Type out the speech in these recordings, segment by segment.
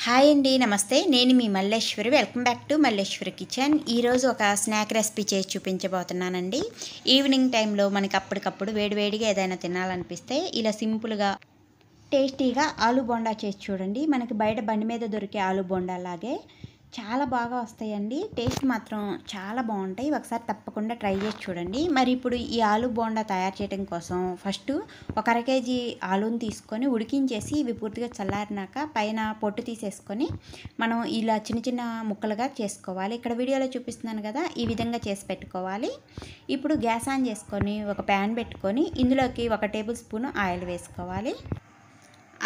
Hi అండి, నమస్తే. నేను మీ Malleswari. Welcome back to Malleswari kitchen. ఈరోజు ఒక స్నాక్ రెసిపీ చేసి చూపించబోతున్నానండి. ఈవినింగ్ టైంలో మనకి అప్పటికప్పుడు వేడివేడిగా ఏదైనా తినాలనిపిస్తే ఇలా సింపుల్గా టేస్టీగా ఆలు బోండా చేసి చూడండి. మనకి బయట బండి మీద దొరికే ఆలు బోండా లాగే చాలా బాగా వస్తాయండి. టేస్ట్ మాత్రం చాలా బాగుంటాయి. ఒకసారి తప్పకుండా ట్రై చేసి చూడండి. మరి ఇప్పుడు ఈ ఆలు బోండా తయారు చేయడం కోసం ఫస్ట్ ఒక అర కేజీ ఆలుని తీసుకొని ఉడికించేసి ఇవి పూర్తిగా చల్లారినాక పైన పొట్టు తీసేసుకొని మనం ఇలా చిన్న చిన్న ముక్కలుగా చేసుకోవాలి. ఇక్కడ వీడియోలో చూపిస్తున్నాను కదా, ఈ విధంగా చేసి పెట్టుకోవాలి. ఇప్పుడు గ్యాస్ ఆన్ చేసుకొని ఒక ప్యాన్ పెట్టుకొని ఇందులోకి 1 టేబుల్ స్పూన్ ఆయిల్ వేసుకోవాలి.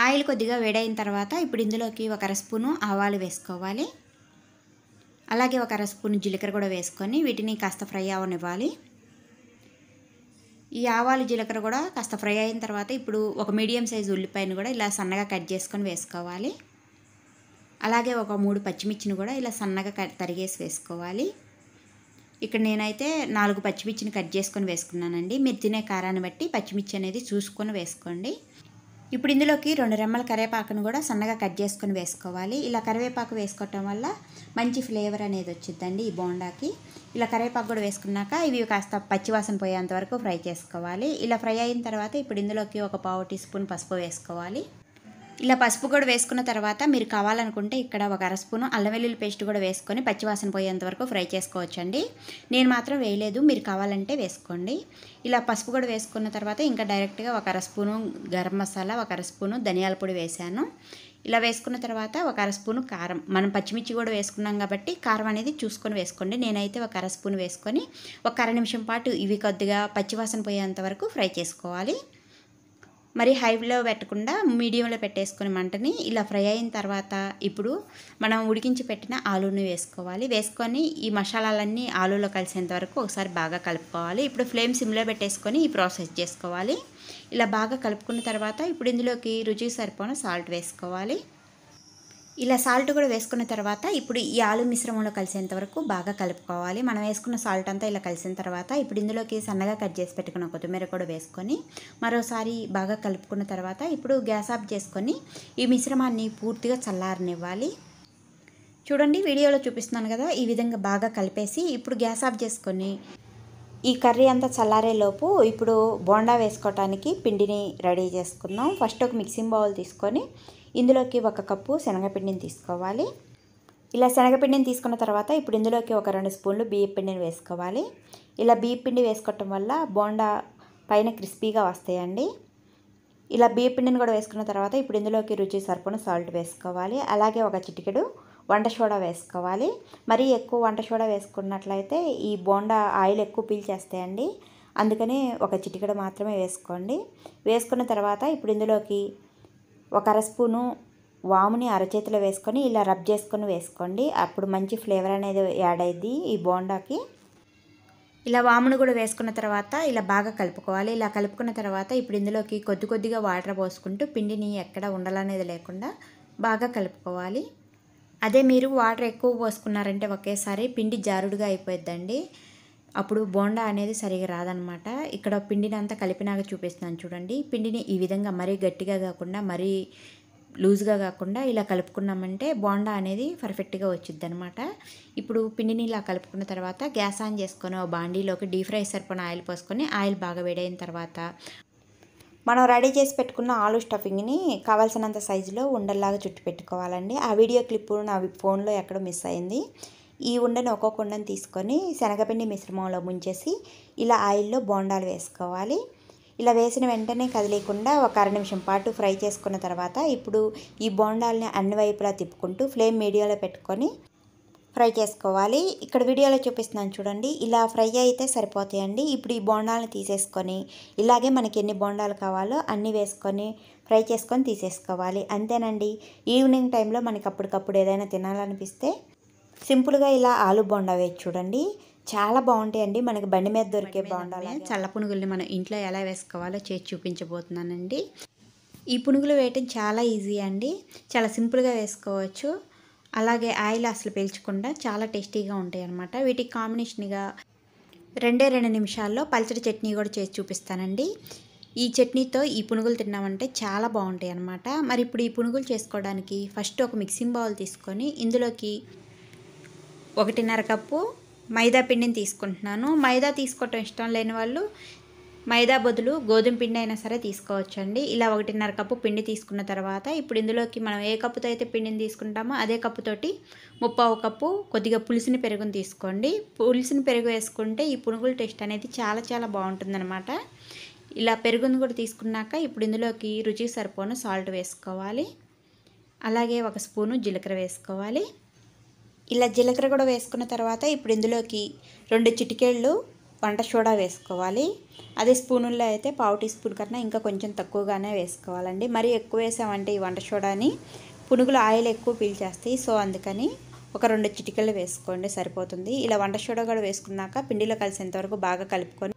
ఆయిల్ కొద్దిగా వేడైన తర్వాత ఇప్పుడు ఇందులోకి 1 అర స్పూను ఆవాలు వేసుకోవాలి. అలాగే 1 అర స్పూన్ జీలకర్ర కూడా వేసుకొని వీటిని కాస్త ఫ్రై అవనివ్వాలి. ఈ ఆవాలు జీలకర్ర కూడా కాస్త ఫ్రై అయిన తర్వాత ఇప్పుడు ఒక మీడియం సైజు ఉల్లిపాయను కూడా ఇలా సన్నగా కట్ చేసుకొని వేసుకోవాలి. అలాగే ఒక 3 పచ్చిమిర్చిని కూడా ఇలా సన్నగా తరిగేసి వేసుకోవాలి. ఇక్కడ నేనైతే 4 పచ్చిమిర్చిని కట్ చేసుకొని వేసుకున్నానండి. మీరు తినే కారాన్ని బట్టి పచ్చిమిర్చి అనేది చూసుకొని వేసుకోండి. ఇప్పుడు ఇందులోకి 2 రెమ్మల కరివేపాకును కూడా సన్నగా కట్ చేసుకొని వేసుకోవాలి. ఇలా కరివేపాకు వేసుకోవటం వల్ల మంచి ఫ్లేవర్ అనేది వచ్చిందండి ఈ బోండాకి. ఇలా కరివేపాకు కూడా వేసుకున్నాక ఇవి కాస్త పచ్చివాసన పోయేంత వరకు ఫ్రై చేసుకోవాలి. ఇలా ఫ్రై అయిన తర్వాత ఇప్పుడు ఇందులోకి ఒక 1/2 టీ స్పూన్ పసుపు వేసుకోవాలి. ఇలా పసుపు కూడా వేసుకున్న తర్వాత మీరు కావాలనుకుంటే ఇక్కడ 1 అర స్పూను అల్లం వెల్లుల్లి పేస్ట్ కూడా వేసుకొని పచ్చివాసన పోయేంత వరకు ఫ్రై చేసుకోవచ్చండి. నేను మాత్రం వేయలేదు, మీరు కావాలంటే వేసుకోండి. ఇలా పసుపు కూడా వేసుకున్న తర్వాత ఇంకా డైరెక్ట్గా 1 అర స్పూను గరం మసాలా, 1 అర స్పూను ధనియాల పొడి వేసాను. ఇలా వేసుకున్న తర్వాత 1 అర స్పూను కారం, మనం పచ్చిమిర్చి కూడా వేసుకున్నాం కాబట్టి కారం అనేది చూసుకొని వేసుకోండి. నేనైతే 1 అర స్పూను వేసుకొని ఒక అర నిమిషం పాటు ఇవి కొద్దిగా పచ్చివాసన పోయేంత వరకు ఫ్రై చేసుకోవాలి. మరి హైలో పెట్టకుండా మీడియంలో పెట్టేసుకొని మంటని ఇలా ఫ్రై అయిన తర్వాత ఇప్పుడు మనం ఉడికించి పెట్టిన ఆలూని వేసుకోవాలి. వేసుకొని ఈ మసాలాలన్నీ ఆలూలో కలిసేంత వరకు ఒకసారి బాగా కలుపుకోవాలి. ఇప్పుడు ఫ్లేమ్ సిమ్లో పెట్టేసుకొని ఈ ప్రాసెస్ చేసుకోవాలి. ఇలా బాగా కలుపుకున్న తర్వాత ఇప్పుడు ఇందులోకి రుచికి సరిపోయిన సాల్ట్ వేసుకోవాలి. ఇలా సాల్ట్ కూడా వేసుకున్న తర్వాత ఇప్పుడు ఈ ఆలు మిశ్రమంలో కలిసేంత వరకు బాగా కలుపుకోవాలి. మనం వేసుకున్న సాల్ట్ అంతా ఇలా కలిసిన తర్వాత ఇప్పుడు ఇందులోకి సన్నగా కట్ చేసి పెట్టుకున్న కొత్తిమీర కూడా వేసుకొని మరోసారి బాగా కలుపుకున్న తర్వాత ఇప్పుడు గ్యాస్ ఆఫ్ చేసుకొని ఈ మిశ్రమాన్ని పూర్తిగా చల్లారనివ్వాలి. చూడండి, వీడియోలో చూపిస్తున్నాను కదా, ఈ విధంగా బాగా కలిపేసి ఇప్పుడు గ్యాస్ ఆఫ్ చేసుకొని ఈ కర్రీ అంతా చల్లారేలోపు ఇప్పుడు బోండా వేసుకోవటానికి పిండిని రెడీ చేసుకుందాం. ఫస్ట్ ఒక మిక్సింగ్ బౌల్ తీసుకొని ఇందులోకి 1 కప్పు శనగపిండిని తీసుకోవాలి. ఇలా శనగపిండిని తీసుకున్న తర్వాత ఇప్పుడు ఇందులోకి ఒక 2 స్పూన్లు బియ్యం పిండిని వేసుకోవాలి. ఇలా బియ్యం పిండి వేసుకోవటం వల్ల బోండా పైన క్రిస్పీగా వస్తాయండి. ఇలా బియ్యం పిండిని కూడా వేసుకున్న తర్వాత ఇప్పుడు ఇందులోకి రుచి సరిపడిన సాల్ట్ వేసుకోవాలి. అలాగే ఒక చిటికెడు వంట సోడా వేసుకోవాలి. మరీ ఎక్కువ వంట సోడా వేసుకున్నట్లయితే ఈ బోండా ఆయిల్ ఎక్కువ పీల్చేస్తాయండి. అందుకని ఒక చిటికెడు మాత్రమే వేసుకోండి. వేసుకున్న తర్వాత ఇప్పుడు ఇందులోకి 1 అర స్పూను వాముని అరచేతిలో వేసుకొని ఇలా రబ్ చేసుకొని వేసుకోండి. అప్పుడు మంచి ఫ్లేవర్ అనేది యాడ్ అయ్యిద్ది ఈ బోండాకి. ఇలా వామును కూడా వేసుకున్న తర్వాత ఇలా బాగా కలుపుకోవాలి. ఇలా కలుపుకున్న తర్వాత ఇప్పుడు ఇందులోకి కొద్దిగా వాటర్ పోసుకుంటూ పిండిని ఎక్కడ ఉండలనేది లేకుండా బాగా కలుపుకోవాలి. అదే మీరు వాటర్ ఎక్కువ పోసుకున్నారంటే ఒకేసారి పిండి జారుడుగా అయిపోద్దండి. అప్పుడు బోండా అనేది సరిగా రాదనమాట. ఇక్కడ పిండిని అంతా కలిపినాక చూపిస్తున్నాను చూడండి. పిండిని ఈ విధంగా మరీ గట్టిగా కాకుండా మరీ లూజ్గా కాకుండా ఇలా కలుపుకున్నామంటే బోండా అనేది పర్ఫెక్ట్గా వచ్చిద్ది అనమాట. ఇప్పుడు పిండిని ఇలా కలుపుకున్న తర్వాత గ్యాస్ ఆన్ చేసుకొని ఒక బాండీలోకి డీప్ ఫ్రై సరిపడిన ఆయిల్ పోసుకొని ఆయిల్ బాగా వేడైన తర్వాత మనం రెడీ చేసి పెట్టుకున్న ఆలు స్టఫింగ్ని కావాల్సినంత సైజులో ఉండల్లాగా చుట్టి పెట్టుకోవాలండి. ఆ వీడియో క్లిప్ నా ఫోన్లో ఎక్కడో మిస్ అయింది. ఈ ఉండని ఒక్కొక్క ఉండని తీసుకొని శనగపిండి మిశ్రమంలో ముంచేసి ఇలా ఆయిల్లో బోండాలు వేసుకోవాలి. ఇలా వేసిన వెంటనే కదిలేకుండా ఒక అర నిమిషం పాటు ఫ్రై చేసుకున్న తర్వాత ఇప్పుడు ఈ బోండాలని అన్ని వైపులా తిప్పుకుంటూ ఫ్లేమ్ మీడియంలో పెట్టుకొని ఫ్రై చేసుకోవాలి. ఇక్కడ వీడియోలో చూపిస్తున్నాను చూడండి, ఇలా ఫ్రై అయితే సరిపోతాయండి. ఇప్పుడు ఈ బోండాలను తీసేసుకొని ఇలాగే మనకి ఎన్ని బోండాలు కావాలో అన్నీ వేసుకొని ఫ్రై చేసుకొని తీసేసుకోవాలి. అంతేనండి. ఈవినింగ్ టైంలో మనకి అప్పటికప్పుడు ఏదైనా తినాలనిపిస్తే సింపుల్గా ఇలా ఆలు బోండా వేసి చూడండి, చాలా బాగుంటాయండి. మనకి బండి మీద దొరికే బోండాలు. చల్ల పునుగుల్ని మనం ఇంట్లో ఎలా వేసుకోవాలో చేసి చూపించబోతున్నానండి. ఈ పునుగులు వేయటం చాలా ఈజీ అండి, చాలా సింపుల్గా వేసుకోవచ్చు. అలాగే ఆయిల్ అసలు పీల్చకుండా చాలా టేస్టీగా ఉంటాయి అన్నమాట. వీటికి కాంబినేషన్గా 2 నిమిషాల్లో పల్చడి చట్నీ కూడా చేసి చూపిస్తానండి. ఈ చట్నీతో ఈ పునుగులు తిన్నామంటే చాలా బాగుంటాయి అన్నమాట. మరి ఇప్పుడు ఈ పునుగులు చేసుకోవడానికి ఫస్ట్ ఒక మిక్సింగ్ బౌల్ తీసుకొని ఇందులోకి 1.5 కప్పు మైదా పిండిని తీసుకుంటున్నాను. మైదా తీసుకోవటం ఇష్టం లేని వాళ్ళు మైదా బదులు గోధుమ పిండి అయినా సరే తీసుకోవచ్చండి. ఇలా 1.5 కప్పు పిండి తీసుకున్న తర్వాత ఇప్పుడు ఇందులోకి మనం ఏ కప్పుతో అయితే పిండిని తీసుకుంటామో అదే కప్పుతోటి 3/4 కప్పు కొద్దిగా పులిసిన పెరుగుని తీసుకోండి. పులిసిన పెరుగు వేసుకుంటే ఈ పునుగుల టేస్ట్ అనేది చాలా చాలా బాగుంటుందన్నమాట. ఇలా పెరుగుని కూడా తీసుకున్నాక ఇప్పుడు ఇందులోకి రుచికి సరిపోను సాల్ట్ వేసుకోవాలి. అలాగే 1 స్పూను జీలకర్ర వేసుకోవాలి. ఇలా జీలకర్ర కూడా వేసుకున్న తర్వాత ఇప్పుడు ఇందులోకి 2 చిటికెళ్ళు వంట సోడా వేసుకోవాలి. అదే స్పూనుల్లో అయితే 1/2 టీ స్పూన్ కన్నా ఇంకా కొంచెం తక్కువగానే వేసుకోవాలండి. మరీ ఎక్కువ వేసామంటే ఈ వంట సోడాని పునుగులు ఆయిల్ ఎక్కువ పీల్చేస్తాయి. సో అందుకని ఒక 2 చిటికెళ్ళు వేసుకోండి సరిపోతుంది. ఇలా వంట సోడా కూడా వేసుకున్నాక పిండిలో కలిసేంత వరకు బాగా కలుపుకొని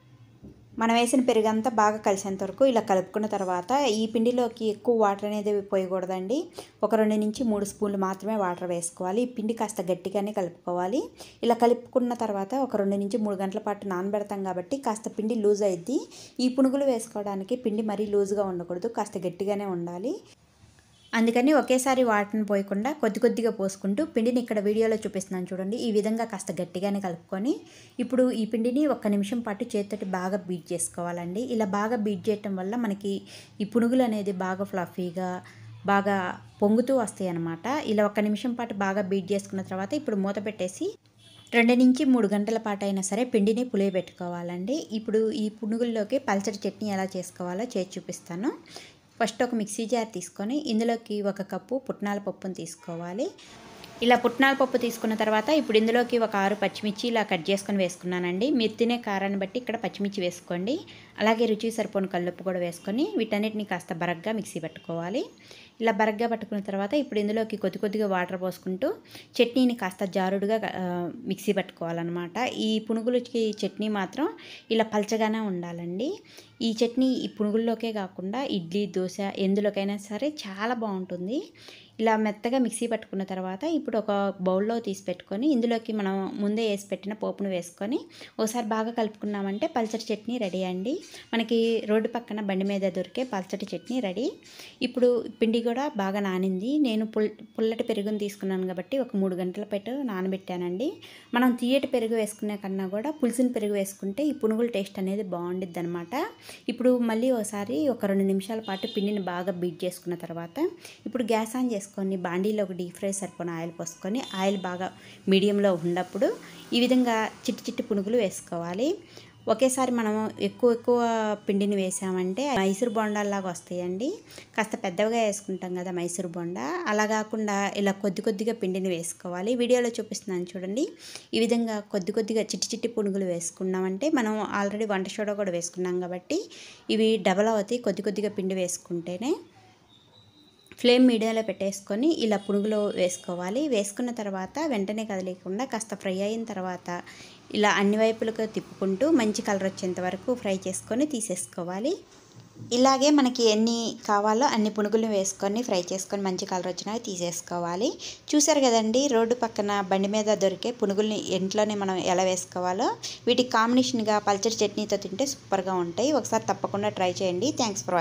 మనం వేసిన పెరుగంతా బాగా కలిసేంత వరకు ఇలా కలుపుకున్న తర్వాత ఈ పిండిలోకి ఎక్కువ వాటర్ అనేది పోయకూడదండి. ఒక 2 నుంచి 3 స్పూన్లు మాత్రమే వాటర్ వేసుకోవాలి. ఈ పిండి కాస్త గట్టిగానే కలుపుకోవాలి. ఇలా కలుపుకున్న తర్వాత ఒక 2 నుంచి 3 గంటల పాటు నానబెడతాం కాబట్టి కాస్త పిండి లూజ్ అయ్యిద్ది. ఈ పునుగులు వేసుకోవడానికి పిండి మరీ లూజ్గా ఉండకూడదు, కాస్త గట్టిగానే ఉండాలి. అందుకని ఒకేసారి వాటర్ని పోయకుండా కొద్ది కొద్దిగా పోసుకుంటూ పిండిని ఇక్కడ వీడియోలో చూపిస్తున్నాను చూడండి. ఈ విధంగా కాస్త గట్టిగానే కలుపుకొని ఇప్పుడు ఈ పిండిని 1 నిమిషం పాటు చేతితోటి బాగా బీట్ చేసుకోవాలండి. ఇలా బాగా బీట్ చేయటం వల్ల మనకి ఈ పునుగులు అనేది బాగా ఫ్లఫీగా బాగా పొంగుతూ వస్తాయి అన్నమాట. ఇలా 1 నిమిషం పాటు బాగా బీట్ చేసుకున్న తర్వాత ఇప్పుడు మూత పెట్టేసి 2 నుంచి 3 గంటల పాటు అయినా సరే పిండిని పులియబెట్టుకోవాలండి. ఇప్పుడు ఈ పునుగుల్లోకి పల్చడి చట్నీ ఎలా చేసుకోవాలో చేసి చూపిస్తాను. ఫస్ట్ ఒక మిక్సీ జార్ తీసుకొని ఇందులోకి 1 కప్పు పుట్నాల పప్పును తీసుకోవాలి. ఇలా పుట్నాల పప్పు తీసుకున్న తర్వాత ఇప్పుడు ఇందులోకి ఒక 6 పచ్చిమిర్చి ఇలా కట్ చేసుకొని వేసుకున్నానండి. మీరు తినే కారాన్ని బట్టి ఇక్కడ పచ్చిమిర్చి వేసుకోండి. అలాగే రుచికి సరిపోని కల్లుప్పు కూడా వేసుకొని వీటన్నిటిని కాస్త బరగ్గా మిక్సీ పట్టుకోవాలి. ఇలా బరగ్గా పట్టుకున్న తర్వాత ఇప్పుడు ఇందులోకి కొద్ది కొద్దిగా వాటర్ పోసుకుంటూ చట్నీని కాస్త జారుడుగా మిక్సీ పట్టుకోవాలన్నమాట. ఈ పునుగులకి చట్నీ మాత్రం ఇలా పల్చగానే ఉండాలండి. ఈ చట్నీ ఈ పునుగుల్లోకే కాకుండా ఇడ్లీ, దోశ ఎందులోకైనా సరే చాలా బాగుంటుంది. ఇలా మెత్తగా మిక్సీ పట్టుకున్న తర్వాత ఇప్పుడు ఒక బౌల్లో తీసి పెట్టుకొని ఇందులోకి మనం ముందే వేసి పెట్టిన పోపును వేసుకొని ఒకసారి బాగా కలుపుకున్నామంటే పల్చటి చట్నీ రెడీ అండి. మనకి రోడ్డు పక్కన బండి మీద దొరికే పల్చటి చట్నీ రెడీ. ఇప్పుడు పిండి కూడా బాగా నానింది. నేను పుల్లటి పెరుగుని తీసుకున్నాను కాబట్టి ఒక 3 గంటల పాటు నానబెట్టానండి. మనం తీయటి పెరుగు వేసుకునే కన్నా కూడా పులిసిన పెరుగు వేసుకుంటే ఈ పునుగుల టేస్ట్ అనేది బాగుండిద్ది అనమాట. ఇప్పుడు మళ్ళీ ఒకసారి ఒక 2 నిమిషాల పాటు పిండిని బాగా బీట్ చేసుకున్న తర్వాత ఇప్పుడు గ్యాస్ ఆన్ చేసుకొని బాండీలో ఒక డీప్ ఫ్రై సరిపోయిన ఆయిల్ పోసుకొని ఆయిల్ బాగా మీడియంలో ఉన్నప్పుడు ఈ విధంగా చిట్టి చిట్టి పునుగులు వేసుకోవాలి. ఒకేసారి మనం ఎక్కువ పిండిని వేసామంటే మైసూర్ బొండాల్లాగా వస్తాయండి. కాస్త పెద్దగా వేసుకుంటాం కదా మైసూర్ బొండా, అలా కాకుండా ఇలా కొద్ది కొద్దిగా పిండిని వేసుకోవాలి. వీడియోలో చూపిస్తున్నాను చూడండి. ఈ విధంగా కొద్ది కొద్దిగా చిట్టి చిట్టి పునుగులు వేసుకున్నామంటే మనం ఆల్రెడీ వంట సోడా కూడా వేసుకున్నాం కాబట్టి ఇవి డబల్ అవుతాయి. కొద్ది కొద్దిగా పిండి వేసుకుంటేనే ఫ్లేమ్ మీడియంలో పెట్టేసుకొని ఇలా పునుగులో వేసుకోవాలి. వేసుకున్న తర్వాత వెంటనే కదిలేకుండా కాస్త ఫ్రై అయిన తర్వాత ఇలా అన్ని వైపులకు తిప్పుకుంటూ మంచి కలర్ వచ్చేంత వరకు ఫ్రై చేసుకొని తీసేసుకోవాలి. ఇలాగే మనకి ఎన్ని కావాలో అన్ని పునుగులు వేసుకొని ఫ్రై చేసుకొని మంచి కలర్ వచ్చినా తీసేసుకోవాలి. చూసారు కదండి, రోడ్డు పక్కన బండి మీద దొరికే పునుగుల్ని ఇంట్లోనే మనం ఎలా వేసుకోవాలో. వీటికి కాంబినేషన్గా పల్చడి చట్నీతో తింటే సూపర్గా ఉంటాయి. ఒకసారి తప్పకుండా ట్రై చేయండి. Thanks for watching.